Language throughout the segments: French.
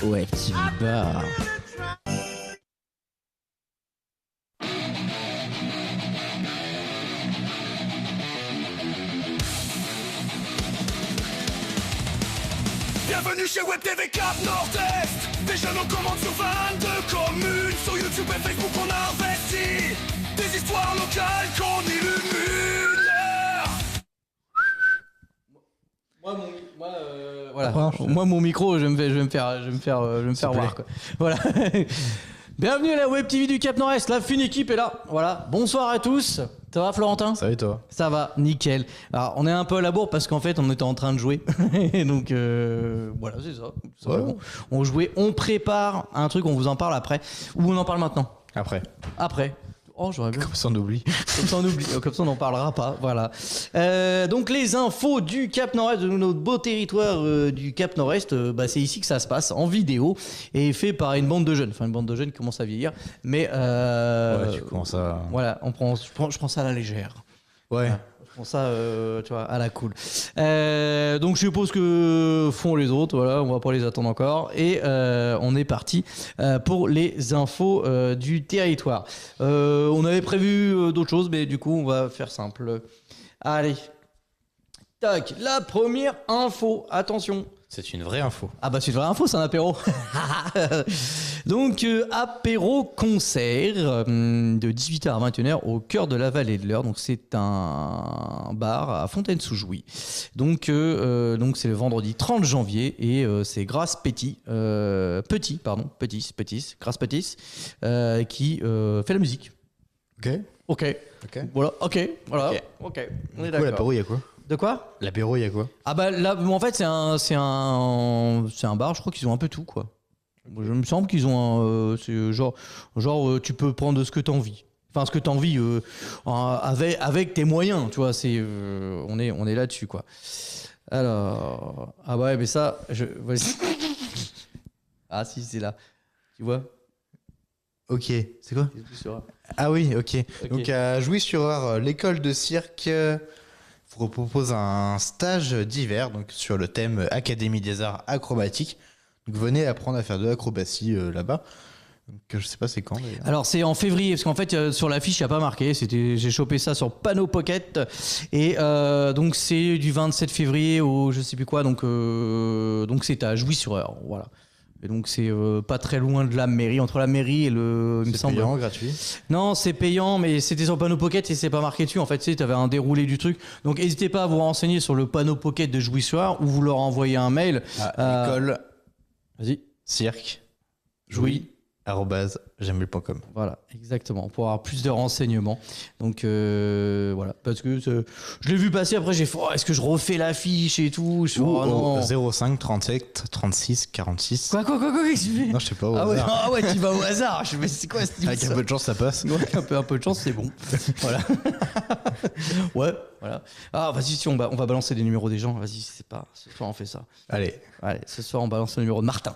Web TV Bar. Bienvenue chez Web TV Cap Nord-Est. Des jeunes en commande sur 22 communes. Sur YouTube et Facebook on a investi. Des histoires locales qu'on illumine. Moi, mon micro, je vais me faire voir, quoi. Voilà. Bienvenue à la Web TV du Cap Nord-Est. La fine équipe est là. Voilà. Bonsoir à tous. Ça va, Florentin ? Ça va et toi ? Ça va, nickel. Alors, on est un peu à la bourre parce qu'en fait, on était en train de jouer. Et donc, voilà, c'est ça. Ouais. On jouait, on prépare un truc, on vous en parle après. Ou on en parle maintenant ? Après. Oh, j'aurais bien. Comme ça on oublie. Comme ça on oublie, comme ça on n'en parlera pas, voilà. Donc les infos du Cap Nord-Est, de notre beau territoire du Cap Nord-Est, c'est ici que ça se passe, en vidéo, et fait par une bande de jeunes. Enfin, une bande de jeunes qui commence à vieillir, mais... Ouais, tu commences à... Voilà, je prends ça à la légère. Ouais. Je prends ça, tu vois, à la cool. Donc je suppose que font les autres, voilà, on va pas les attendre encore. Et on est parti pour les infos du territoire. On avait prévu d'autres choses, mais du coup on va faire simple. Allez. Tac, la première info, attention. C'est une vraie info. Ah bah c'est une vraie info, c'est un apéro. Donc apéro concert de 18h à 21h au cœur de la vallée de l'Eure. Donc c'est un bar à Fontaine-sous-Jouy. Donc c'est le vendredi 30 janvier et c'est Grasse Petit, Grasse Petit qui fait la musique. Ok. Voilà. Ok. On est Du coup, d'accord. l'apéro, il y a quoi ? De quoi ? L'apéro, il y a quoi ? Ah bah là, en fait, c'est un bar, je crois qu'ils ont un peu tout, quoi. Je me semble qu'ils ont c'est genre tu peux prendre ce que t'as envie. Enfin, ce que t'as envie avec tes moyens, tu vois, on est là-dessus, quoi. Alors, ah ouais, mais ça, vas-y. Ah si, c'est là. Tu vois ? Ok, c'est quoi ? Ah oui, ok. Donc à Jouy-sur-Eure, l'école de cirque vous propose un stage d'hiver donc sur le thème Académie des Arts Acrobatiques. Donc venez apprendre à faire de l'acrobatie là-bas. Donc je sais pas c'est quand d'ailleurs. Alors c'est en février parce qu'en fait sur l'affiche il n'y a pas marqué, j'ai chopé ça sur Panneau Pocket et donc c'est du 27 février au je sais plus quoi donc c'est à Jouy-sur-Eure, voilà. Et donc c'est pas très loin de la mairie, entre la mairie et le... C'est payant, gratuit ? Non, c'est payant, mais c'était sur Panneau Pocket et c'est pas marqué dessus. En fait, tu sais, t'avais un déroulé du truc. Donc n'hésitez pas à vous renseigner sur le Panneau Pocket de Jouy-sur-Eure ou vous leur envoyez un mail. École. Vas-y. Cirque. Jouy. @gmail.com. Voilà, exactement, pour avoir plus de renseignements. Donc voilà, parce que je l'ai vu passer, après j'ai fait, est-ce que je refais l'affiche et tout, non. 05 37 36 46. Quoi qu'est-ce que tu fais ? Non, je sais pas, au hasard. Ah ouais, tu vas au hasard. Je me c'est quoi ce type Avec un peu de chance, ça passe. Ouais, un peu de chance, c'est bon. Voilà. Ouais, voilà. Ah, vas-y, si on va balancer les numéros des gens. Vas-y, c'est pas. Ce soir, on fait ça. Allez, ce soir, on balance le numéro de Martin.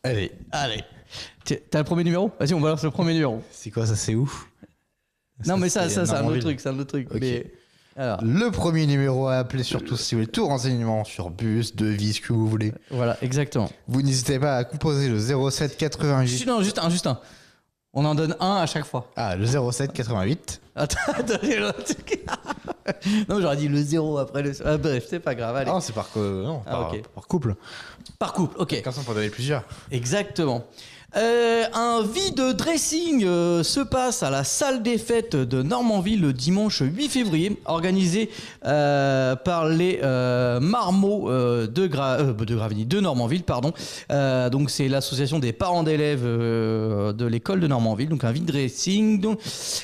Allez. T'as le premier numéro ? Vas-y, on balance le premier numéro. C'est quoi ça, c'est où ? Non, mais ça, c'est un autre truc. Okay. Mais, alors. Le premier numéro à appeler, surtout si vous voulez tout renseignement sur bus, devis, ce que vous voulez. Voilà, exactement. Vous n'hésitez pas à composer le 07 88. Non, juste un. On en donne un à chaque fois. Ah, le 07 88. Attends, non, j'aurais dit le 0 après le... Ah, bref, c'est pas grave, allez. Ah, c'est par couple. Par couple, ok. Comme ça, on peut en donner plusieurs. Exactement. Un vide dressing se passe à la salle des fêtes de Normanville le dimanche 8 février, organisé par les Marmots de Gravigny, de Normanville, pardon. Donc c'est l'association des parents d'élèves de l'école de Normanville, donc un vide dressing.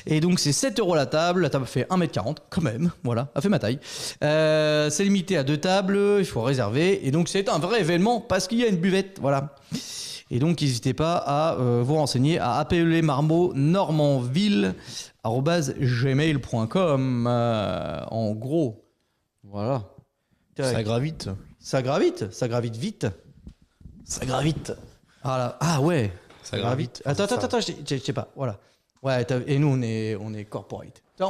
Et donc c'est 7 € la table fait 1m40 quand même, voilà, a fait ma taille. C'est limité à 2 tables, il faut réserver, et donc c'est un vrai événement parce qu'il y a une buvette, voilà. Et donc, n'hésitez pas à vous renseigner à appeler Marmot normandville@gmail.com. En gros, voilà. Ça gravite. Ça gravite vite. Ça gravite. Ah ouais. Ça gravite. Attends, je sais pas. Voilà. Ouais. Et nous, on est corporate. Et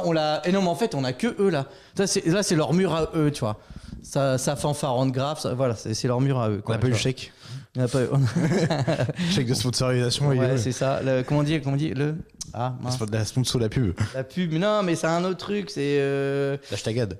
non, mais en fait, on a que eux là. Là, c'est leur mur à eux, tu vois. Ça fanfaronne grave. Voilà, c'est leur mur à eux. On appelle le chèque. Il n'y en a pas eu. Chèque de sponsorisation. Ouais, c'est ça. Comment on dit Ah, mince. C'est pas de la sponsor, la pub. La pub. Non, mais c'est un autre truc. C'est. L'hashtag ad.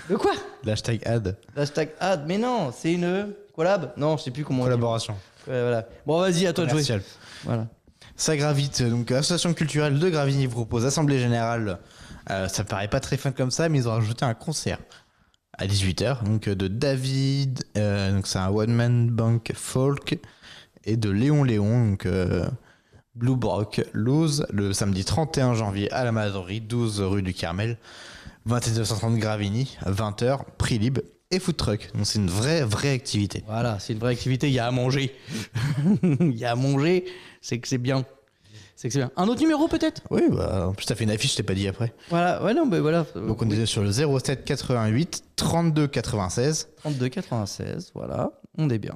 De quoi? L'hashtag ad. L'hashtag ad. Mais non, c'est une collab. Non, je sais plus comment. Collaboration. Ouais, voilà. Bon, vas-y, à toi de jouer. Commercial. Voilà. Ça gravite. Donc, l'association culturelle de Gravigny vous propose Assemblée Générale. Ça paraît pas très fun comme ça, mais ils ont rajouté un concert à 18h. Donc, de David. Donc, c'est un one-man bank folk. Et de Léon Léon. Donc, Blue Brock Loose. Le samedi 31 janvier à la Mazorie, 12 rue du Carmel. 2930 Gravigny. 20h. Prix libre. Et food truck. Donc, c'est une vraie activité. Voilà, c'est une vraie activité. Il y a à manger. Il y a à manger. C'est que c'est bien. C'est que c'est bien. Un autre numéro peut-être? Oui, bah, en plus, t'as fait une affiche, je t'ai pas dit après. Voilà, ouais, non, mais voilà. Donc, on est sur le 07 88 32 96. 32 96, voilà, on est bien.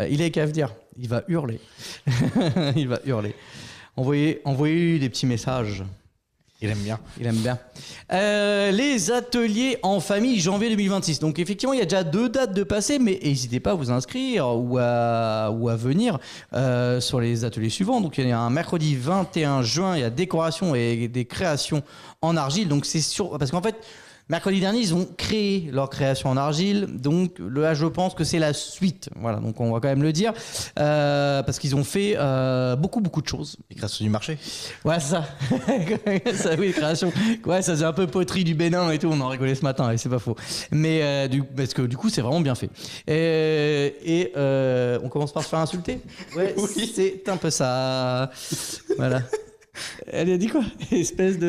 Il est qu'à venir, il va hurler. Il va hurler. Envoyez des petits messages. Il aime bien. Il aime bien. Les ateliers en famille janvier 2026. Donc effectivement, il y a déjà 2 dates de passé, mais n'hésitez pas à vous inscrire ou à venir sur les ateliers suivants. Donc il y a un mercredi 21 juin, il y a décoration et des créations en argile. Donc c'est sûr, parce qu'en fait, mercredi dernier, ils ont créé leur création en argile. Donc là, je pense que c'est la suite. Voilà, donc on va quand même le dire. Parce qu'ils ont fait beaucoup de choses. Les créations du marché. Ouais, c'est ça. Ça, oui, les créations. Ouais, ça faisait un peu poterie du Bénin et tout. On en rigolait ce matin, et c'est pas faux. Mais parce que du coup, c'est vraiment bien fait. Et on commence par se faire insulter. Ouais, oui. C'est un peu ça. Voilà. Elle a dit quoi? Espèce,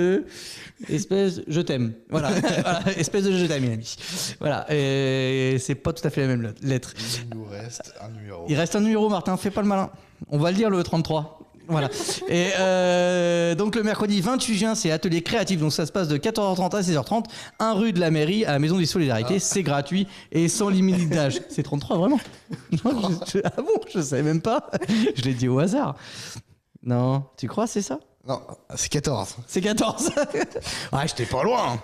je t'aime. Voilà. Voilà. Espèce de je t'aime, il a mis. Voilà. Et c'est pas tout à fait la même lettre. Il nous reste un numéro. Il reste un numéro, Martin. Fais pas le malin. On va le dire, le 33. Voilà. Et donc le mercredi 28 juin, c'est atelier créatif. Donc ça se passe de 14h30 à 16h30, 1 rue de la mairie à la Maison des Solidarités. C'est gratuit et sans limite d'âge. C'est 33 vraiment? Ah bon? Je savais même pas. Je l'ai dit au hasard. Non, tu crois c'est ça? Non, c'est 14. C'est 14. Ouais, j'étais pas loin.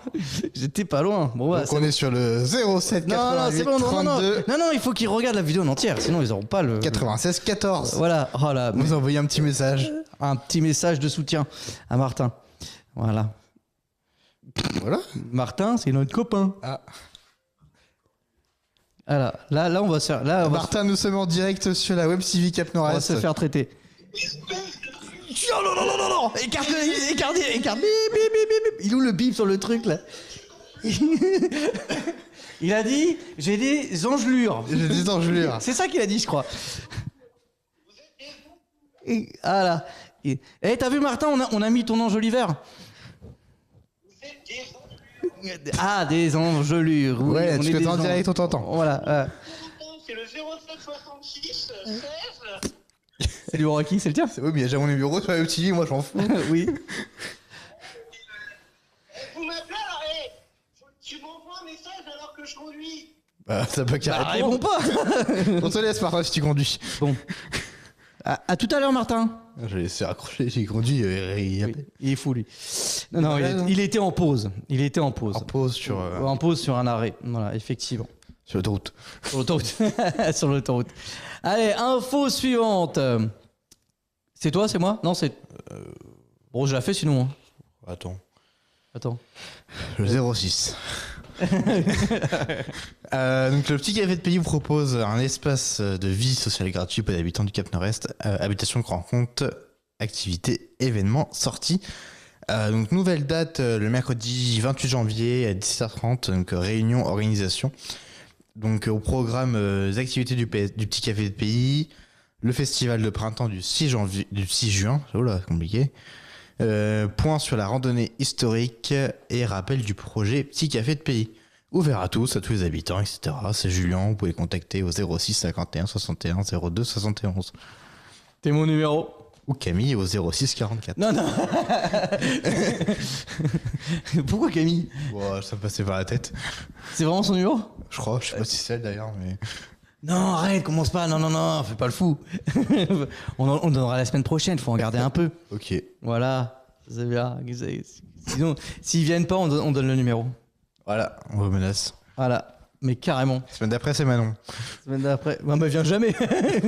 J'étais pas loin. Bon, donc on est sur le 07 88 32. Non, il faut qu'ils regardent la vidéo en entière, sinon ils auront pas le 96 14. Voilà. Oh là, vous envoyez un petit message. Un petit message de soutien à Martin. Voilà. Voilà. Martin, c'est notre copain. Ah. Voilà. Là, on va se faire. Martin, nous sommes en direct sur la Web TV Cap Nord-Est. On va se faire traiter. Non. Écarte. Bip. Il est où le bip sur le truc là? Il a dit j'ai des engelures. J'ai des engelures. C'est ça qu'il a dit, je crois. Ah là. T'as vu Martin, on a mis ton enjoliveur. Ah, des engelures. Oui, ouais, tu peux en direct, on t'entend. Voilà. C'est le 07 66 16. C'est le numéro à qui? C'est le tien? Oui, mais il y a déjà mon numéro sur la TV, moi j'en fous. Oui. Vous m'appelez là, tu m'envoies un message alors que je conduis. Bah, ça peut qu'à réponds pas. On te laisse, Martin, si tu conduis. Bon. À tout à l'heure, Martin. Je l'ai laissé raccrocher, j'ai conduit. Il est fou, lui. Non, il était en pause. En pause sur un arrêt. Voilà, effectivement. Sur l'autoroute. Sur l'autoroute. Allez, info suivante. C'est toi, c'est moi? Non, c'est... Bon, je la fais sinon. Attends. Le 06. Donc le Petit Café de Pays vous propose un espace de vie sociale gratuit pour les habitants du Cap Nord-Est. Habitation, rencontre, activités, événements, sorties. Donc nouvelle date le mercredi 28 janvier à 17h30. Donc réunion, organisation. Donc au programme des activités du Petit Café de Pays, le festival de printemps du 6 juin, oh là, compliqué. Point sur la randonnée historique et rappel du projet Petit Café de Pays. Ouvert à tous les habitants, etc. C'est Julien, vous pouvez contacter au 06 51 61 02 71. T'es mon numéro. Ou Camille au 06 44. Non. Pourquoi Camille? Bon, ça me passait par la tête. C'est vraiment son numéro? Je crois, je sais pas si c'est elle d'ailleurs, mais... Non, arrête, commence pas, non, fais pas le fou. on donnera la semaine prochaine, faut en garder un peu. Ok. Voilà, c'est bien. Sinon, s'ils viennent pas, on donne le numéro. Voilà, on vous menace. Voilà. Mais carrément. La semaine d'après, c'est Manon. Semaine d'après. Bah, mais viens jamais.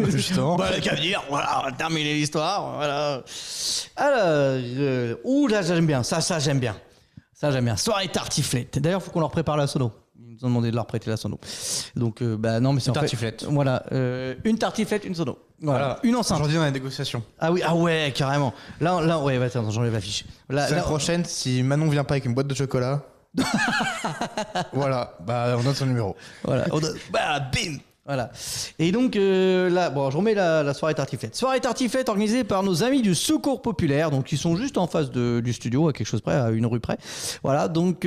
Justement. Bah, qu'à dire, voilà, on va terminer l'histoire. Voilà. Alors, ouh, là, j'aime bien. Ça, j'aime bien. Ça, j'aime bien. Soirée tartiflette. D'ailleurs, il faut qu'on leur prépare la sono. Ils nous ont demandé de leur prêter la sono. Donc, bah non, mais c'est Une en fait. tartiflette. Voilà. Une tartiflette, une sono. Voilà. Une enceinte. Aujourd'hui, on a la négociation. Ah oui, ah ouais, carrément. Là, ouais, bah, attends, j'enlève l'affiche. La semaine prochaine, si Manon vient pas avec une boîte de chocolat. Voilà, bah on donne son numéro. Voilà, bah, bim. Voilà. Et donc là, bon, je remets la soirée tartiflette. Soirée tartiflette organisée par nos amis du Secours Populaire, donc ils sont juste en face du studio, à quelque chose près, à une rue près. Voilà, donc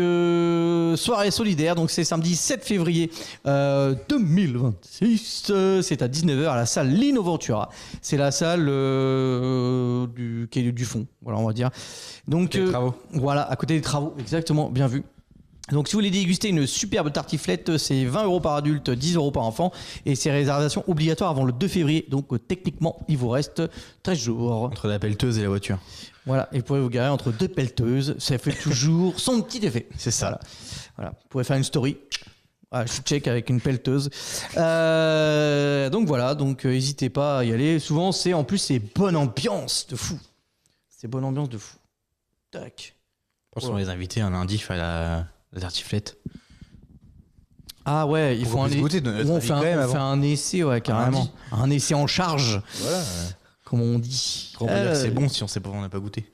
soirée solidaire, donc c'est samedi 7 février 2026. C'est à 19h à la salle Lino Ventura. C'est la salle qui est du fond, voilà, on va dire. Donc Des travaux. voilà, à côté des travaux, exactement, bien vu. Donc si vous voulez déguster une superbe tartiflette, c'est 20 € par adulte, 10 € par enfant et c'est réservation obligatoire avant le 2 février. Donc techniquement, il vous reste 13 jours. Entre la pelleteuse et la voiture. Voilà, et vous pourrez vous garer entre deux pelleteuses, ça fait toujours son petit effet. C'est ça. Voilà, vous pourrez faire une story. Voilà, je suis check avec une pelleteuse. Donc voilà, donc n'hésitez pas à y aller. Souvent, en plus c'est bonne ambiance de fou. C'est bonne ambiance de fou. Tac. Je pense qu'on va les inviter un lundi faire la tartiflette. Ah ouais, ils Pour font qu'on un puisse goûter de notre on avis fait quand même on avant. fait un essai, ouais, carrément. Un essai en charge, Voilà. comme on dit. On peut dire que c'est bon si on n'a pas goûté.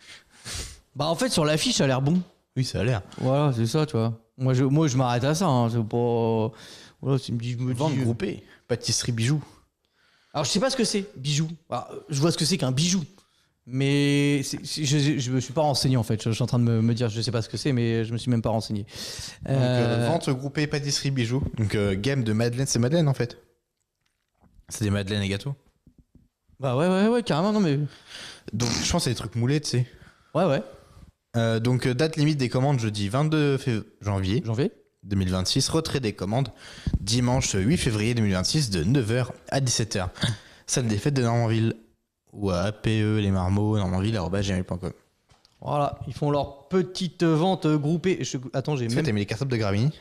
Bah en fait, sur l'affiche, ça a l'air bon. Oui, ça a l'air. Voilà, c'est ça, tu vois. Moi, je m'arrête à ça. Hein. C'est pas. Voilà, je me Vente dis. groupée. Pâtisserie bijoux. Alors, je sais pas ce que c'est, bijou. Alors, je vois ce que c'est qu'un bijou. Mais je me suis pas renseigné en fait. Je suis en train de me dire, je sais pas ce que c'est, mais je me suis même pas renseigné. Donc, vente groupée pâtisserie bijoux. Donc, gamme de madeleine. C'est madeleine en fait. C'est des madeleines et gâteaux. Bah ouais, carrément, non mais. Donc, je pense que c'est des trucs moulés, tu sais. Ouais. Donc, date limite des commandes jeudi 22 janvier Janvier. 2026. Retrait des commandes dimanche 8 février 2026 de 9h à 17h. Salle des fêtes de Normandville. Ou à APE, les marmots, normandville@gmail.com. Voilà, ils font leur petite vente groupée. Attends, j'ai Est-ce que même. t'as mis les cartapes de Gravini?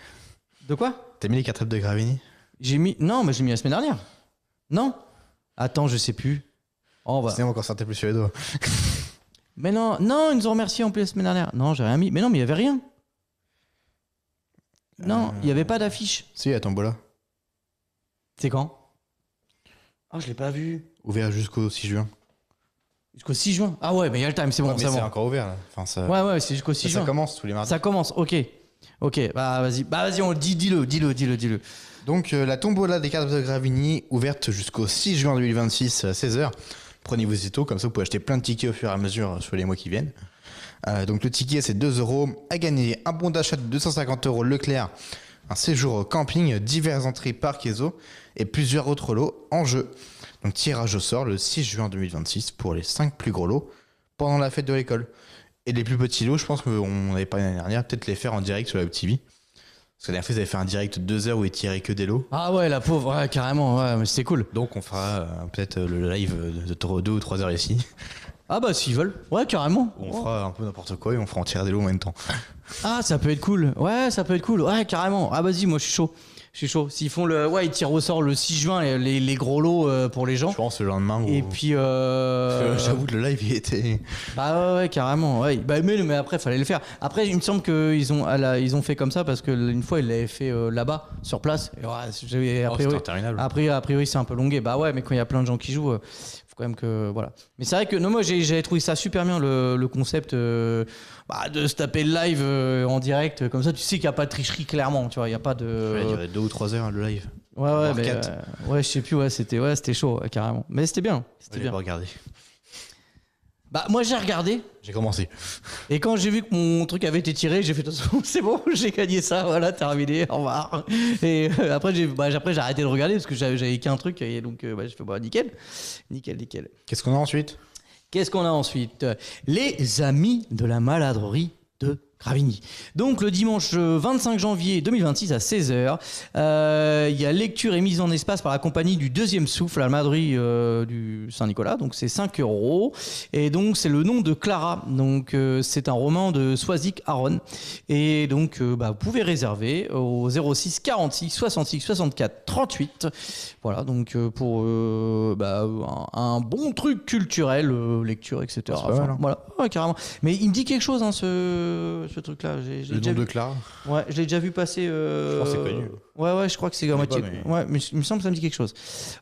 De quoi? T'as mis les cartapes de Gravini? J'ai mis. Non, mais j'ai mis la semaine dernière. Non. Attends, je sais plus. Oh, bah. Sinon, on va encore sortir plus sur les doigts. Mais non, ils nous ont remercié en plus la semaine dernière. Non, j'ai rien mis. Mais non, mais il y avait rien. Non, il y avait pas d'affiche. Si, à Tombola. C'est quand? Ah, je l'ai pas vu. Ouvert jusqu'au 6 juin. Jusqu'au 6 juin. Ah ouais, mais il y a le time, c'est bon, Ouais, mais c'est c'est bon. encore ouvert là. Enfin, ça, Ouais, c'est jusqu'au 6 ça juin. commence tous les mardis. Ça commence, ok. Ok, bah vas-y, on le dit, dis-le. Donc, la tombola des cartapes de Gravini, ouverte jusqu'au 6 juin 2026 à 16h. Prenez vos tôt, comme ça vous pouvez acheter plein de tickets au fur et à mesure sur les mois qui viennent. Donc, le ticket c'est 2 €. À gagner un bon d'achat de 250 € Leclerc, un séjour au camping, diverses entrées parcs et zoos et plusieurs autres lots en jeu. Donc, tirage au sort le 6 juin 2026 pour les 5 plus gros lots pendant la fête de l'école. Et les plus petits lots, je pense qu'on avait parlé l'année dernière, peut-être les faire en direct sur la Web TV. Parce que la dernière fois, ils avaient fait un direct de 2 heures où ils tiraient que des lots. Ah ouais, la pauvre, ouais, carrément, ouais, mais c'était cool. Donc, on fera peut-être le live de 2 ou 3 heures ici. Ah bah s'ils veulent, ouais, carrément. Où on fera un peu n'importe quoi et on fera en tirer des lots en même temps. Ah, ça peut être cool. Ouais, ça peut être cool. Ouais, carrément. Ah, vas-y, moi je suis chaud. S'ils font ouais, ils tirent au sort le 6 juin les gros lots pour les gens. Je pense le lendemain. Et puis. J'avoue que le live il était. Bah ouais, carrément. Ouais. Bah, mais après, fallait le faire. Après, il me semble qu'ils ont fait comme ça parce qu'une fois, ils l'avaient fait là-bas, sur place. Et ouais, c'était interminable. a priori, c'est un peu longué. Bah ouais, mais quand il y a plein de gens qui jouent, faut quand même que. Voilà. Mais c'est vrai que non, moi, j'avais trouvé ça super bien, le concept de se taper le live en direct. Comme ça, tu sais qu'il n'y a pas de tricherie, clairement. Tu vois, il n'y a pas de. Ça a duré 2 ou 3 heures le live. Ouais, mais, 4. ouais, je sais plus, c'était chaud, ouais, carrément. Mais c'était bien. J'ai pas regardé. Bah, moi, j'ai regardé. J'ai commencé. Et quand j'ai vu que mon truc avait été tiré, j'ai fait de toute façon, c'est bon, j'ai gagné ça, voilà, terminé, au revoir. Et après, j'ai arrêté de regarder parce que j'avais qu'un truc et donc j'ai fait nickel. Qu'est-ce qu'on a ensuite? Qu'est-ce qu'on a ensuite? Les amis de la maladrerie de Gravigny. Donc le dimanche 25 janvier 2026 à 16h, il y a lecture et mise en espace par la compagnie du Deuxième Souffle à la Maderie du Saint-Nicolas. Donc c'est 5 €. Et donc c'est le nom de Clara. Donc c'est un roman de Swazik Aron. Et donc vous pouvez réserver au 06 46 66 64 38. Voilà, donc pour un bon truc culturel, lecture, etc. C'est pas mal, hein. Voilà, ouais, carrément. Mais il me dit quelque chose, hein, ce truc-là. Le nom de Clara. Ouais, je l'ai déjà vu passer. Je pense que c'est connu. Ouais, je crois que c'est à moitié. mais- Ouais, mais il me semble que ça me dit quelque chose.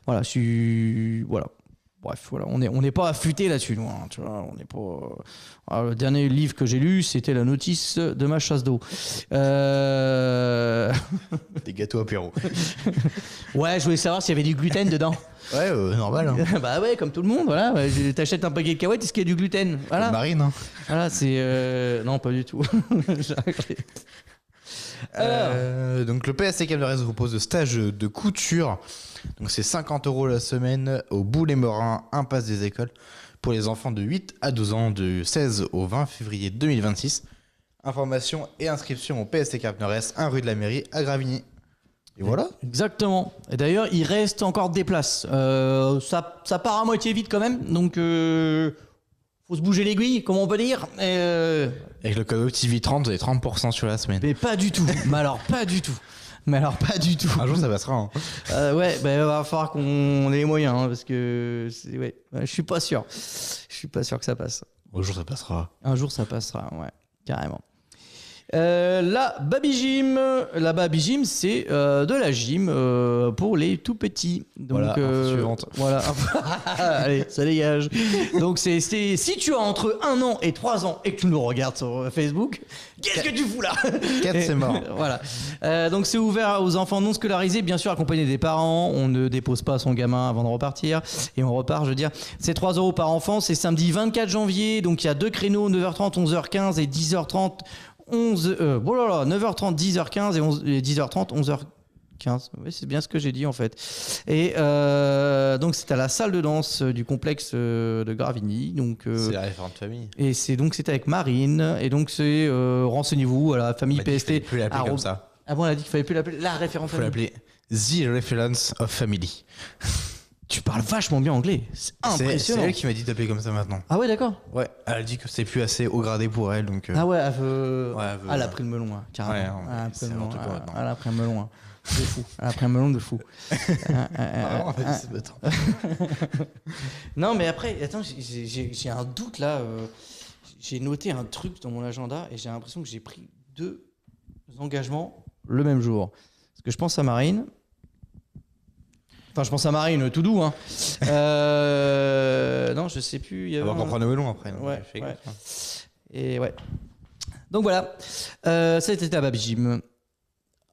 Voilà, je suis. Voilà. Bref, voilà, on n'est pas affûté là-dessus, nous, hein, tu vois, on n'est pas. Alors, le dernier livre que j'ai lu, c'était La notice de ma chasse d'eau. Des gâteaux apéro. Ouais, je voulais savoir s'il y avait du gluten dedans. Ouais, normal. Hein. Bah ouais, comme tout le monde, voilà. T'achètes un paquet de cacahuètes, est-ce qu'il y a du gluten? Voilà. Marine. Hein. Voilà, c'est. Non, pas du tout. Donc le PSC Cap Nord-Est vous propose de stage de couture. Donc c'est 50 € la semaine au Boulay-Morin, impasse des écoles, pour les enfants de 8 à 12 ans, du 16 au 20 février 2026. Informations et inscriptions au PSC Cap Nord-Est, 1 rue de la Mairie à Gravigny. Et voilà. Exactement. Et d'ailleurs, il reste encore des places. Ça part à moitié vite quand même, donc faut se bouger l'aiguille, comme on peut dire. Avec le code TV30, vous avez 30% sur la semaine. Mais pas du tout. Mais alors pas du tout. Un jour ça passera. Hein. Ouais, il va falloir qu'on ait les moyens, hein, parce que je suis pas sûr. Je suis pas sûr que ça passe. Un jour ça passera. Un jour ça passera, ouais, carrément. La Baby Gym, c'est de la gym pour les tout petits. Donc, Voilà, info suivante. Voilà. Allez, ça dégage. Donc, c'est si tu as entre 1 an et 3 ans et que tu nous regardes sur Facebook, qu'est-ce que tu fous là? 4 c'est mort. Voilà. Donc, c'est ouvert aux enfants non scolarisés, bien sûr accompagnés des parents. On ne dépose pas son gamin avant de repartir. Et on repart, je veux dire. C'est 3 € par enfant. C'est samedi 24 janvier. Donc, il y a 2 créneaux, 9h30, 11h15 et 10h30. 9h30, 10h15 et 10h30, 11h15. Oui, c'est bien ce que j'ai dit en fait. Et donc c'est à la salle de danse du complexe de Gravigny. Donc C'est la référente famille. et c'était avec Marine. Et donc c'est renseignez-vous à la famille On m'a dit qu'il PST. fallait plus l'appeler comme ça. Ah bon, elle a dit qu'il fallait plus l'appeler la référente Faut famille. l'appeler The Reference of Family. Tu parles vachement bien anglais. C'est C'est impressionnant. elle qui m'a dit d'appeler comme ça maintenant. Ah ouais, d'accord. Ouais, elle a dit que c'est plus assez haut gradé pour elle, donc. Ah ouais, elle veut. Ouais, elle veut- Elle a pris le melon, hein, carrément. Ouais, non, Elle a mais pris c'est le melon, n'importe quoi maintenant. elle a pris un melon, hein. De fou. Elle a pris un melon de fou. Non, mais après, attends, j'ai un doute là. J'ai noté un truc dans mon agenda et j'ai l'impression que j'ai pris 2 engagements le même jour. Parce que je pense à Marine. Enfin, je pense à Marine, tout doux. Hein. Non, je sais plus. Il y On avait va un- comprendre le melon après. donc Ouais, je fais ouais. comme ça. Et ouais. Donc voilà. C'était la Baby Gym.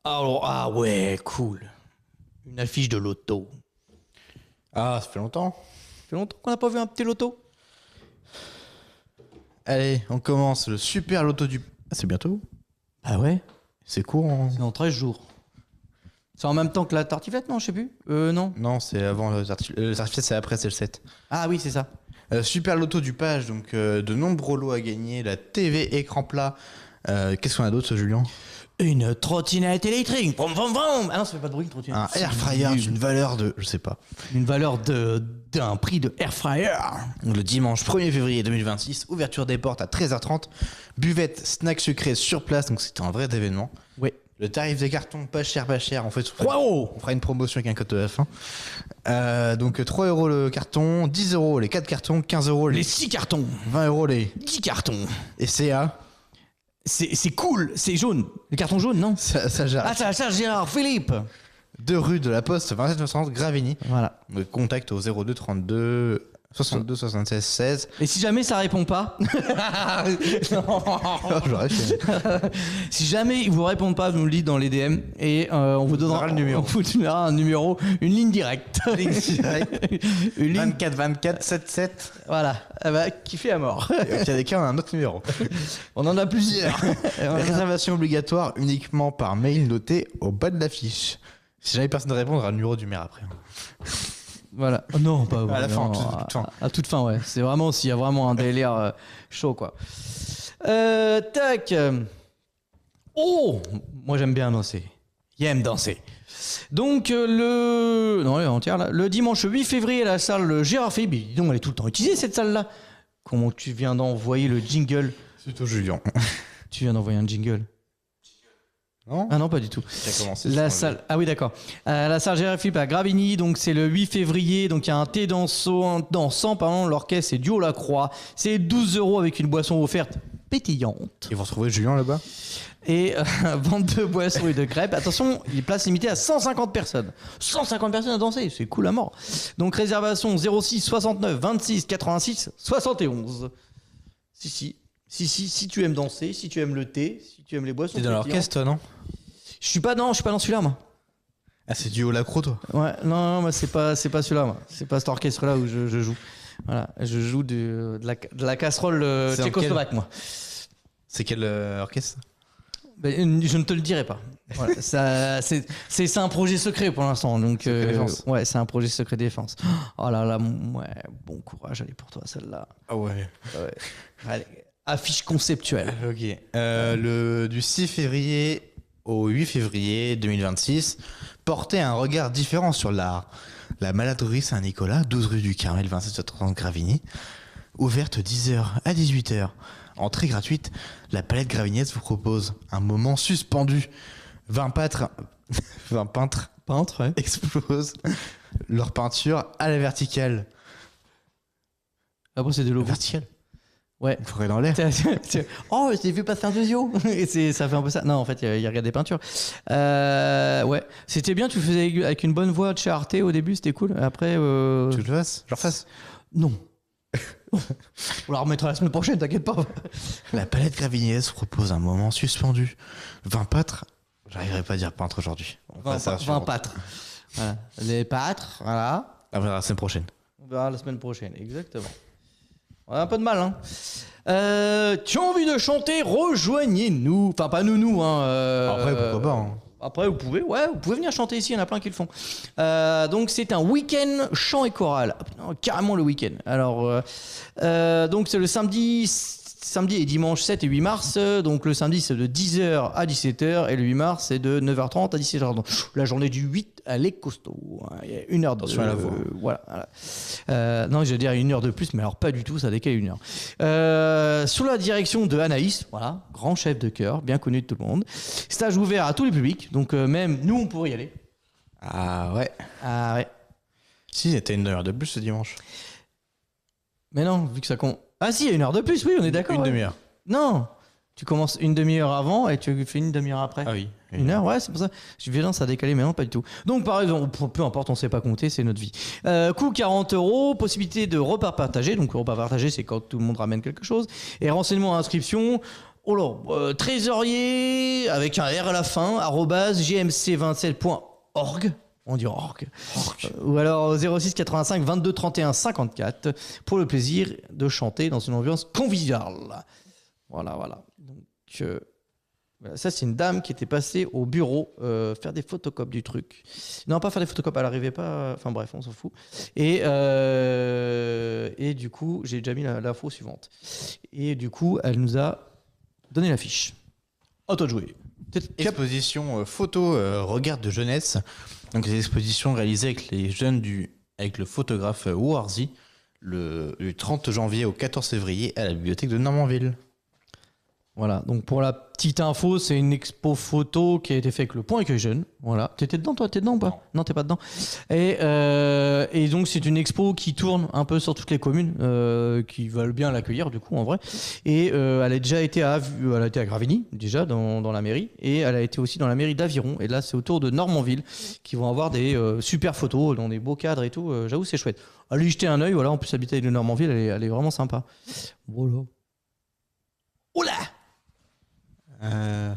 Alors, ah ouais, cool. Une affiche de loto. Ah, ça fait longtemps. Ça fait longtemps qu'on n'a pas vu un petit loto. Allez, on commence le super loto du. Ah, c'est bientôt. Ah ouais. C'est court. Hein. C'est dans 13 jours. C'est en même temps que la tartiflette, non? Je sais plus. Non. Non, c'est avant le certificat, c'est après, c'est le 7. Ah oui, c'est ça. Super loto du page, donc de nombreux lots à gagner. La TV écran plat. Qu'est-ce qu'on a d'autre, Julien? Une trottinette électrique. Vroom, vroom, vroom. Ah non, ça fait pas de bruit, une trottinette. Un air fryer d'une valeur de. Je sais pas. Une valeur d'un prix de air fryer. Le dimanche 1er février 2026, ouverture des portes à 13h30. Buvette, snack sucré sur place, donc c'était un vrai événement. Oui. Le tarif des cartons, pas cher. En fait, 3 €. on fera une promotion avec un code de la fin. Donc 3 € le carton, 10 € les 4 cartons, 15 € Les les 6 cartons. 20 € les. 10 cartons. Et CA, C'est cool. C'est jaune. Le carton jaune, non? ça gère. Ah, ça, Gérard Philippe. 2 rue de la Poste, 2760 Gravigny. Voilà. Contact au 02 32 62 76 16. Et si jamais ça répond pas, J'aurais fait. si jamais ils vous répondent pas, vous nous le dites dans les DM et on vous donnera le numéro. On vous donnera un numéro, une ligne directe. Ligne directe. Une ligne, 24 24 77. voilà. Elle va kiffer à mort. Et il y a des cas, on a un autre numéro. On en a plusieurs. Réservation obligatoire uniquement par mail noté au bas de l'affiche. Si jamais personne ne répond, on aura le numéro du maire après. Voilà. Oh non, pas À la fin, non, toute fin. à toute fin, ouais. C'est vraiment s'il y a vraiment un délire chaud, quoi. Tac. Oh, moi j'aime bien danser. J'aime danser. Donc non, elle est entière là. Le dimanche 8 février, la salle Gérard Philippe. Dis donc, elle est tout le temps utilisée cette salle-là. Comment tu viens d'envoyer le jingle? C'est toi, Julien. Tu viens d'envoyer un jingle. Non? Ah non, pas du tout. T'as commencé. La salle. Ah oui, d'accord. La salle Gérard Philippe à Gravigny, donc c'est le 8 février. Donc il y a un thé dansant, l'orchestre c'est Duo La Croix. C'est 12 € avec une boisson offerte pétillante. Et vous retrouvez Julien là-bas? Et vente de boissons et de crêpes. Attention, les places limitées à 150 personnes. 150 personnes à danser, c'est cool à mort. Donc réservation 06 69 26 86 71. Si tu aimes danser, si tu aimes le thé, si tu aimes les boissons. T'es dans l'orchestre, toi, non? Je suis pas dans celui-là, moi. Ah, c'est du Holacro, toi? Ouais, non, moi c'est pas celui-là, moi. C'est pas cet orchestre-là où je joue. Voilà, je joue de la casserole tchécoslovaque, moi. C'est quel orchestre? Ben, je ne te le dirai pas. Voilà, c'est un projet secret pour l'instant. Donc, ouais, c'est un projet secret défense. Oh là là, ouais, bon courage, allez pour toi celle-là. Ah ouais. Allez, affiche conceptuelle. Ok. Du 6 février au 8 février 2026, portez un regard différent sur l'art. La Maladerie Saint-Nicolas, 12 rue du Carmel, 2730 Gravigny, ouverte 10h à 18h. Entrée gratuite, la palette Gravignaise vous propose un moment suspendu. 20 peintres Ouais. explosent leur peinture à la verticale. Après, c'est de l'eau. Verticale? Ouais. Il faudrait dans l'air. Oh, je t'ai vu passer un deuxième. Et ça fait un peu ça. Non, en fait, il regarde des peintures. Ouais. C'était bien, tu le faisais avec une bonne voix de chez Arte au début, c'était cool. Après. Tu le fasses? Je le refasse? Non. On la remettra la semaine prochaine, t'inquiète pas. La palette Gravignaise propose un moment suspendu. 20 pâtres. J'arriverai pas à dire peintre aujourd'hui. 20 pâtres. Voilà. Les pâtres, voilà. On verra la semaine prochaine. On verra la semaine prochaine, exactement. On a un peu de mal, hein. Tu as envie de chanter, rejoignez-nous. Enfin, pas nous, hein. Après, pourquoi pas, hein. Après, vous pouvez venir chanter ici, il y en a plein qui le font. Donc, c'est un week-end chant et chorale. Carrément le week-end. Alors, donc, c'est le samedi et dimanche 7 et 8 mars. Donc, le samedi, c'est de 10h à 17h. Et le 8 mars, c'est de 9h30 à 17h. Donc, la journée du 8, elle est costaud. Il y a une heure de... Attention à la voix. Voilà. Non, je vais dire une heure de plus, mais alors pas du tout, ça décale une heure. Sous la direction de Anaïs, voilà, grand chef de chœur, bien connu de tout le monde. Stage ouvert à tous les publics, donc même nous, on pourrait y aller. Ah ouais. Ah ouais. Si, c'était une heure de plus ce dimanche. Mais non, vu que ça compte... Ah si, il y a une heure de plus, oui, on est d'accord. Une ouais. demi-heure. Non, tu commences une demi-heure avant et tu fais une demi-heure après. Ah oui. Une heure, ouais, c'est pour ça. J'ai vu, ça a décalé, mais non, pas du tout. Donc, par exemple, peu importe, on sait pas compter, c'est notre vie. Coût 40 €, possibilité de repas partagés. Donc, repas partagé, c'est quand tout le monde ramène quelque chose. Et renseignements, inscription. Oh là, trésorier, avec un R à la fin, @gmc27.org. On dit org. Ou alors 06 85 22 31 54 pour le plaisir de chanter dans une ambiance conviviale. Voilà. Donc, voilà, ça, c'est une dame qui était passée au bureau faire des photocopies du truc. Non, pas faire des photocopies, elle n'arrivait pas. Enfin bref, on s'en fout. Et du coup, j'ai déjà mis l'info suivante. Et du coup, elle nous a donné la fiche. À toi de jouer. Exposition photo regard de jeunesse. Donc des expositions réalisées avec les jeunes avec le photographe Warzy du 30 janvier au 14 février à la bibliothèque de Normanville. Voilà, donc pour la petite info, c'est une expo photo qui a été faite avec le Point Accueil Jeune. Voilà, t'étais dedans toi? T'es dedans ou pas? Non, t'es pas dedans. Et donc c'est une expo qui tourne un peu sur toutes les communes qui veulent bien l'accueillir du coup en vrai. Et elle a déjà été à Gravigny déjà dans la mairie, et elle a été aussi dans la mairie d'Aviron. Et là c'est autour de Normanville qui vont avoir des super photos dans des beaux cadres et tout. J'avoue c'est chouette. Allez y jeter un œil. Voilà, en plus habiter de Normanville, elle est vraiment sympa. Voilà. Oula.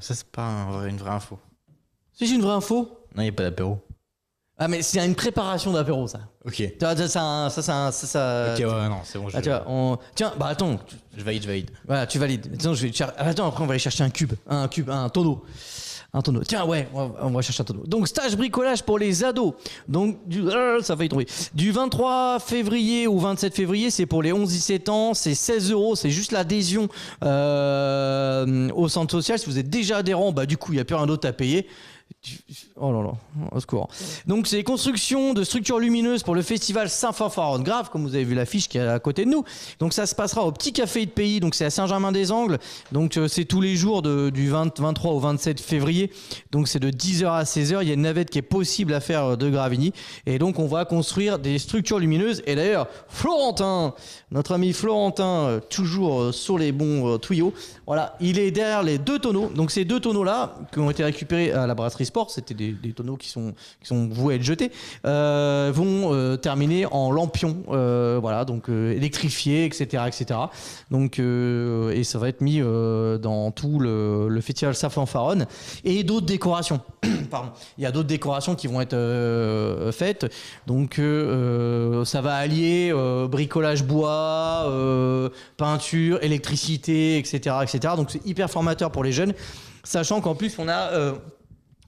Ça, c'est pas une vraie info. C'est une vraie info? Non, il n'y a pas d'apéro. Ah, mais c'est une préparation d'apéro, ça. Ok. Tu vois, ça. Ok, ouais, non, c'est bon. Ah, tu vois, tiens, bah attends. Je valide. Voilà, tu valides. Attends, attends, après, on va aller chercher un tonneau. Un tonneau. Tiens, ouais, on va chercher un tonneau. Donc, stage bricolage pour les ados. Donc, ça va y tomber. Du 23 février au 27 février, c'est pour les 11-17 ans. C'est 16 €. C'est juste l'adhésion au centre social. Si vous êtes déjà adhérent, bah, du coup, il n'y a plus rien d'autre à payer. Oh là là, au secours. Donc c'est construction de structures lumineuses pour le festival Saint-Fanfaron Grave, comme vous avez vu l'affiche qui est à côté de nous. Donc ça se passera au Petit Café de Pays, donc c'est à Saint-Germain-des-Angles. Donc c'est tous les jours du 23 au 27 février. Donc c'est de 10h à 16h. Il y a une navette qui est possible à faire de Gravigny. Et donc on va construire des structures lumineuses. Et d'ailleurs, Florentin, notre ami Florentin, toujours sur les bons tuyaux, voilà, il est derrière les 2 tonneaux. Donc ces 2 tonneaux-là, qui ont été récupérés à la brasserie Sport, c'était des tonneaux qui sont voués à être jetés, vont terminer en lampions, voilà, donc électrifiés, etc., etc. Donc et ça va être mis dans tout le festival Saint-Fanfaron et d'autres décorations. Pardon, il y a d'autres décorations qui vont être faites. Donc ça va allier bricolage bois, peinture, électricité, etc., etc. Donc c'est hyper formateur pour les jeunes, sachant qu'en plus on a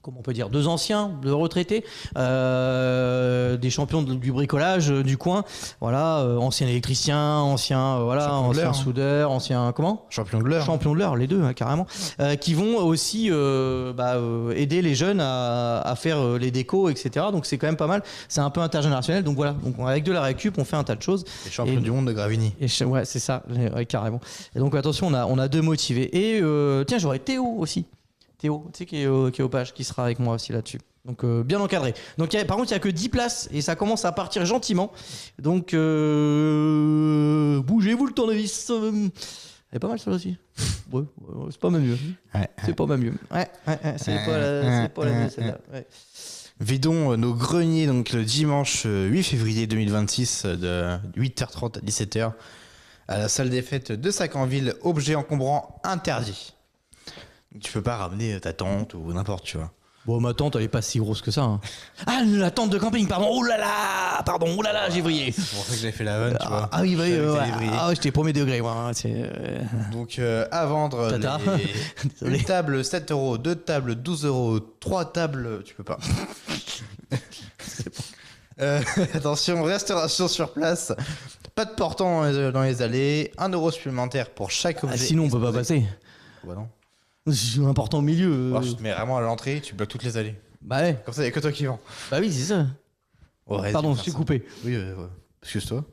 comment on peut dire, 2 anciens, 2 retraités, des champions du bricolage du coin, voilà, anciens électriciens, anciens soudeurs, anciens comment ? Champion de l'heure. Champion de l'heure, les deux, hein, carrément, qui vont aussi aider les jeunes à faire les décos, etc. Donc c'est quand même pas mal. C'est un peu intergénérationnel. Donc voilà, donc avec de la récup, on fait un tas de choses. Les champions du monde de Gravigny. Ouais, c'est ça, ouais, carrément. Et donc attention, on a 2 motivés. Et tiens, j'aurais Théo aussi. Théo, tu sais, qui est au page, qui sera avec moi aussi là-dessus. Donc bien encadré. Donc par contre, il n'y a que 10 places et ça commence à partir gentiment. Donc bougez-vous le tournevis. Elle est pas mal celle-là aussi. Ouais, c'est pas mal mieux. Ouais. C'est pas mal mieux. Ouais, c'est pas la mieux celle-là. Ouais. Vidons nos greniers donc le dimanche 8 février 2026 de 8h30 à 17h à la salle des fêtes de Sacanville. Objet encombrant interdit. Tu peux pas ramener ta tente ou n'importe, tu vois. Bon, ma tente, elle est pas si grosse que ça. Hein. Ah, la tente de camping, pardon. Oh là là, j'ai vrillé. C'est pour ça que j'ai fait la vanne, tu vois. Ah oui, j'étais premier degré, moi. Donc, à vendre une table 7 €, 2 tables 12 €, 3 tables, tu peux pas. Attention, restauration sur place. Pas de portant dans les allées. 1 € supplémentaire pour chaque objet. Sinon, on peut pas passer. Bah non. C'est important au milieu. Alors, je te mets vraiment à l'entrée, tu bloques toutes les allées. Bah ouais. Comme ça, il n'y a que toi qui vends. Bah oui, c'est ça. Ouais, pardon, je t'ai coupé. Oui, excuse-toi.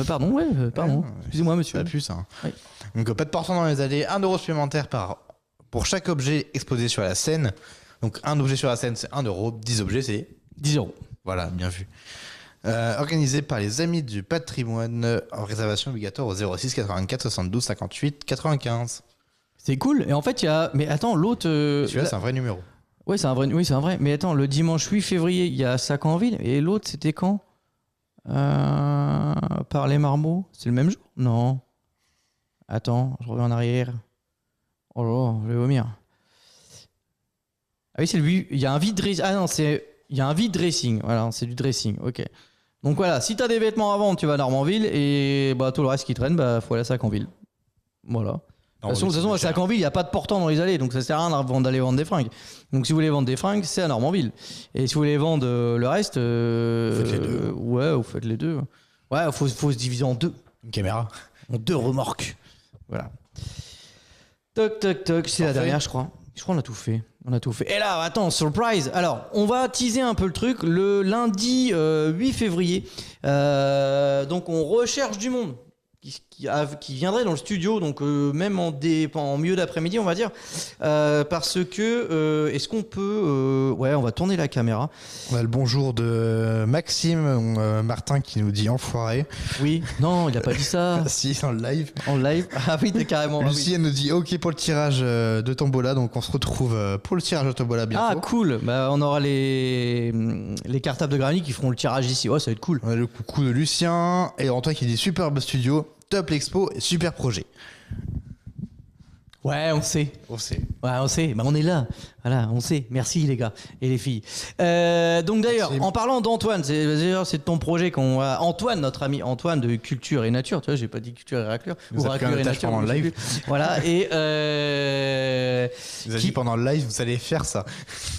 Pardon, pardon. Excusez-moi, monsieur. Ça pue, ça. Oui. Donc, pas de portant dans les allées. 1 € supplémentaire pour chaque objet exposé sur la scène. Donc, un objet sur la scène, c'est 1 €. 10 objets, c'est 10 €. Voilà, bien vu. Organisé par les Amis du Patrimoine, en réservation obligatoire au 06 84 72 58 95. C'est cool. Et en fait, il y a. Mais attends, l'autre. Celui-là, c'est un vrai numéro. Ouais, c'est un vrai. Oui, c'est un vrai. Mais attends, le dimanche 8 février, il y a Sacanville. Et l'autre, c'était quand Par les Marmots. C'est le même jour ? Non. Attends, je reviens en arrière. Oh là là, je vais vomir. Ah oui, c'est lui. Il y a un vide dressing. Ah non, c'est. Il y a un vide dressing. Voilà, c'est du dressing. Ok. Donc voilà, si t'as des vêtements à vendre, tu vas à Normanville. Et bah, tout le reste qui traîne, bah, faut aller à Sacanville. Voilà. De toute façon, à Sacanville, il n'y a pas de portant dans les allées, donc ça sert à rien d'aller vendre des fringues. Donc si vous voulez vendre des fringues, c'est à Normanville. Et si vous voulez vendre le reste, faites les deux. Ouais, vous faites les deux. Ouais, faut se diviser en 2. Une caméra. En 2 remorques. Voilà. Toc, toc, toc. C'est la dernière, je crois. Je crois qu'on a tout fait. On a tout fait. Et là, attends, surprise. Alors, on va teaser un peu le truc. Le lundi 8 février, donc on recherche du monde. Qui viendrait dans le studio, donc même en milieu d'après-midi, on va dire, parce que est-ce qu'on peut, ouais, on va tourner la caméra. On a le bonjour de Maxime Martin qui nous dit enfoiré. Oui, non, il a pas dit ça. Si, dans le live. En live. Ah oui, carrément. Lucie, elle nous dit ok pour le tirage de Tombola, donc on se retrouve pour le tirage de Tombola bientôt. Ah cool. Bah on aura les cartables de Gravigny qui feront le tirage ici. Ouais, ça va être cool. On a le coucou de Lucien et Antoine qui dit superbe studio. Top l'expo et super projet. Ouais, on sait. On sait. Ouais, on sait. Bah, on est là. Voilà, on sait. Merci les gars et les filles. Donc d'ailleurs, en parlant d'Antoine, c'est de ton projet qu'on a. Antoine, notre ami Antoine de Culture et Nature. Tu vois, j'ai pas dit Culture et Raclure. Ou Raclure et Nature. Pendant le live. Voilà. Et Il nous a dit pendant le live, vous allez faire ça.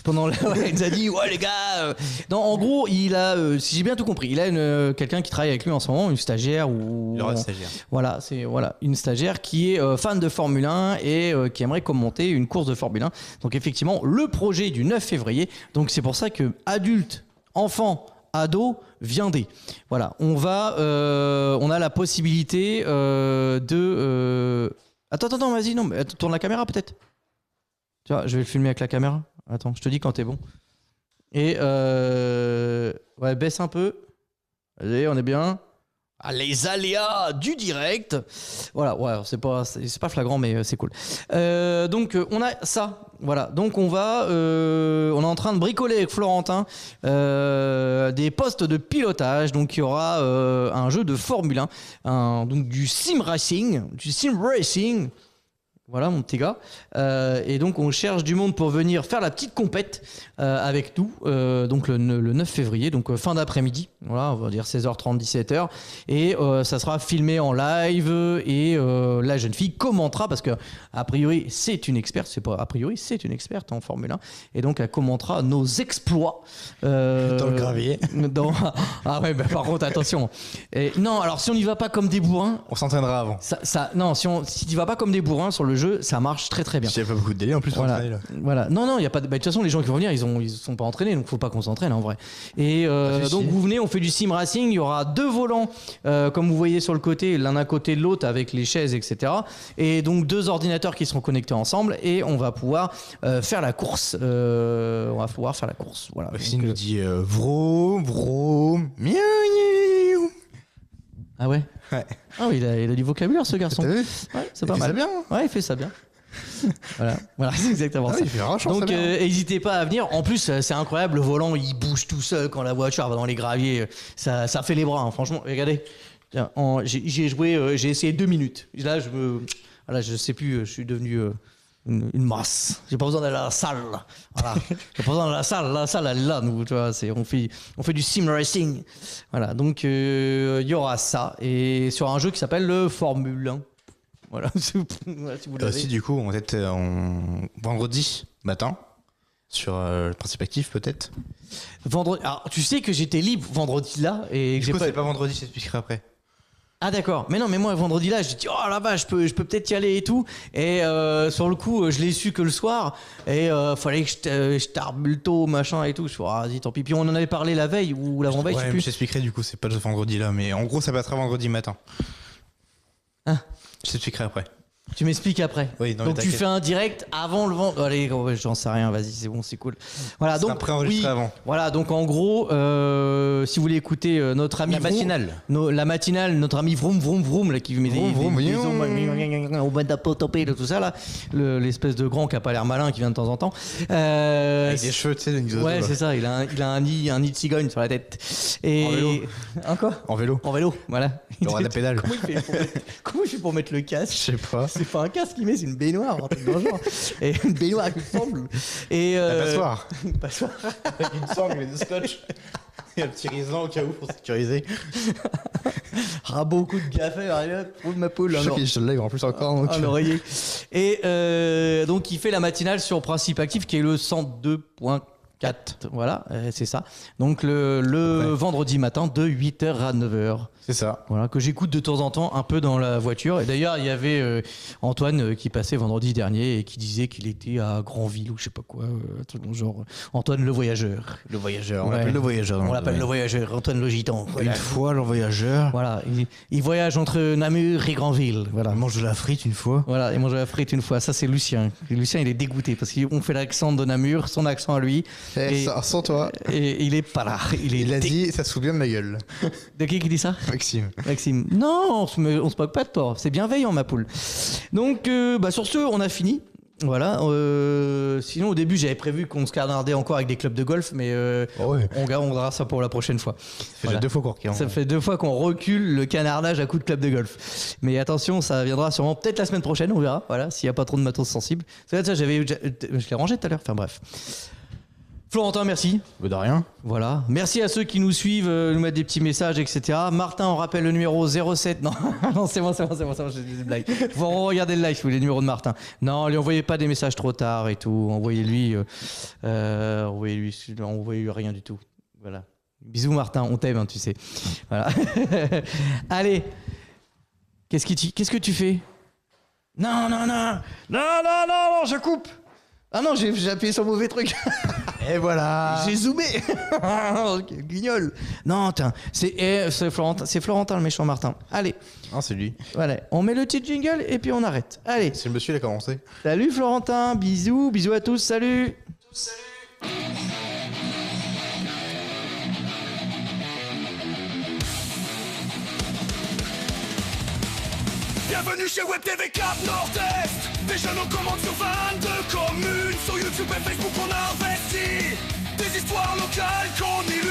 Il nous a dit ouais les gars. Non, en gros, il a, si j'ai bien tout compris, il a quelqu'un qui travaille avec lui en ce moment, une stagiaire ou. Il y aura une stagiaire. Voilà, c'est une stagiaire qui est fan de Formule 1 et qui aimerait commenter une course de Formule 1. Donc effectivement, le projet du 9 février. Donc c'est pour ça que adultes, enfants, ados, viandés. Voilà, on a la possibilité de. Attends, vas-y, non, mais tourne la caméra peut-être. Tu vois, je vais le filmer avec la caméra. Attends, je te dis quand t'es bon. Et ouais, baisse un peu. Allez, on est bien. Ah, les aléas du direct. Voilà, ouais, c'est pas flagrant, mais c'est cool. Donc on a ça. Voilà, donc on est en train de bricoler avec Florentin des postes de pilotage. Donc il y aura un jeu de Formule 1, donc du sim racing. Voilà mon petit gars. Et donc on cherche du monde pour venir faire la petite compète avec nous. Donc le 9 février, donc fin d'après-midi. Voilà, on va dire 16h30, 17h. Et ça sera filmé en live. Et la jeune fille commentera parce que a priori c'est une experte. C'est pas a priori, c'est une experte en Formule 1. Et donc elle commentera nos exploits dans le gravier. Ah ouais, bah, par contre attention. Et non, alors si on n'y va pas comme des bourrins, on s'entraînera avant. Non, si tu vas pas comme des bourrins sur le jeu, ça marche très très bien. Il n'y a pas beaucoup de délai en plus pour entraîner là. Voilà. Non, il y a pas de. Bah, de toute façon, les gens qui vont venir, ils sont pas entraînés, donc faut pas qu'on s'entraîne en vrai. Et donc vous venez, on fait du sim racing. Il y aura 2 volants, comme vous voyez sur le côté, l'un à côté de l'autre avec les chaises, etc. Et donc 2 ordinateurs qui seront connectés ensemble et on va pouvoir faire la course. Voilà. Il nous dit vroom, vroom, miaou, miaou. Ah ouais. Ouais. Ah oui, il a du vocabulaire ce garçon. T'as vu ? Ouais, c'est pas mal. Il fait ça bien. Ouais, il fait ça bien. Voilà, c'est exactement ça. Il fait franchement donc ça bien. n'hésitez pas à venir. En plus, c'est incroyable, le volant il bouge tout seul quand la voiture va dans les graviers. Ça fait les bras, hein. Franchement. Regardez, tiens, j'ai joué, j'ai essayé 2 minutes. Là, je sais plus, je suis devenu une masse. J'ai pas besoin d'aller à la salle. Voilà. J'ai pas besoin d'aller à la salle elle est là, nous, tu vois, on fait du sim racing. Voilà, donc il y aura ça et sur un jeu qui s'appelle le Formule 1. Voilà, si vous l'avez. Aussi du coup, on va être vendredi matin sur le principe actif peut-être. Vendredi. Alors, tu sais que j'étais libre vendredi là et que Du coup, c'est pas vendredi, je t'expliquerai après. Ah d'accord, mais non, mais moi vendredi là, j'ai dit oh là-bas, je peux peut-être y aller et tout. Et sur le coup, je l'ai su que le soir et fallait que je tarbe tôt machin et tout. Je suis vas-y tant pis. Puis on en avait parlé la veille ou l'avant-veille, je sais plus. Je t'expliquerai du coup, c'est pas le vendredi là, mais en gros ça passera vendredi matin. Hein ? Je t'expliquerai après. Tu m'expliques après. Oui, non, donc mais tu fais un direct avant le vent. Allez, j'en sais rien, vas-y, c'est bon, c'est cool. Voilà, donc préenregistré avant. Voilà, donc en gros, si vous voulez écouter notre ami la matinale, notre ami Vroom Vroom Vroom là qui met des sons au bas d'apotopé tout ça là, l'espèce de grand qui a pas l'air malin qui vient de temps en temps. Avec des cheveux, tu sais, de ouais, c'est ça. Il a un nid de cigogne sur la tête. Et en vélo. Quoi ? En vélo. En vélo, voilà. Il aura la pédale. Comment il fait pour mettre le casque ? Je sais pas. C'est pas un casque qu'il met, c'est une baignoire, un truc dans le genre. Et une baignoire avec une sangle. Et la passoire. Une passoire. Avec une sangle et de scotch. Et un petit risan au cas où pour sécuriser. Rabot, coup de café, rien, trouve ma poule. Je sais qu'il lève en plus encore. Donc... Un oreiller. Et donc il fait la matinale sur Principe Actif qui est le 102.4. Voilà, c'est ça. Donc le vendredi matin de 8h à 9h. C'est ça. Voilà, que j'écoute de temps en temps un peu dans la voiture. Et d'ailleurs, il y avait Antoine qui passait vendredi dernier et qui disait qu'il était à Granville ou je sais pas quoi, un truc dans le genre. Antoine le voyageur. Le voyageur, on Ouais. l'appelle le voyageur. On l'appelle le voyageur, Antoine le gitan. Voilà. Une fois le voyageur. Voilà, il voyage entre Namur et Granville. Voilà. Il mange de la frite une fois. Voilà, il mange de la frite une fois. Ça, c'est Lucien. Et Lucien, il est dégoûté parce qu'on fait l'accent de Namur, son accent à lui. Et ça, sans toi. Et il est pas là. Il a dit, ça se fout bien de ma gueule. De qui dit ça ? Maxime. Non, on se moque pas de toi. C'est bienveillant, ma poule. Donc, sur ce, on a fini. Voilà. Sinon, au début, j'avais prévu qu'on se canardait encore avec des clubs de golf, mais on gardera ça pour la prochaine fois. Ça fait 2 fois qu'on recule le canardage à coups de club de golf. Mais attention, ça viendra sûrement peut-être la semaine prochaine, on verra. Voilà, s'il n'y a pas trop de matos sensibles. C'est ça, je l'ai rangé tout à l'heure. Enfin bref. Florentin, merci. De rien. Voilà. Merci à ceux qui nous suivent, nous mettent des petits messages, etc. Martin, on rappelle le numéro 07. Non, non, c'est bon, j'ai des blagues. Faut regarder le live, si vous voulez, les numéros de Martin. Non, lui envoyez pas des messages trop tard et tout. Envoyez-lui rien du tout. Voilà. Bisous Martin, on t'aime, hein, tu sais. Voilà. Allez. Qu'est-ce que tu fais? Non, je coupe. Ah non, j'ai appuyé sur le mauvais truc. Et voilà. J'ai zoomé. Guignol. Non, c'est Florentin le méchant Martin. Allez. Non, c'est lui. Voilà, on met le petit jingle et puis on arrête. Allez. C'est le monsieur, il a commencé. Salut Florentin, bisous à tous, salut. Bienvenue chez Web TV Cap Nord-Est. Des jeunes en commande sur 22 communes. Sur YouTube et Facebook on a investi. Des histoires locales qu'on illustre.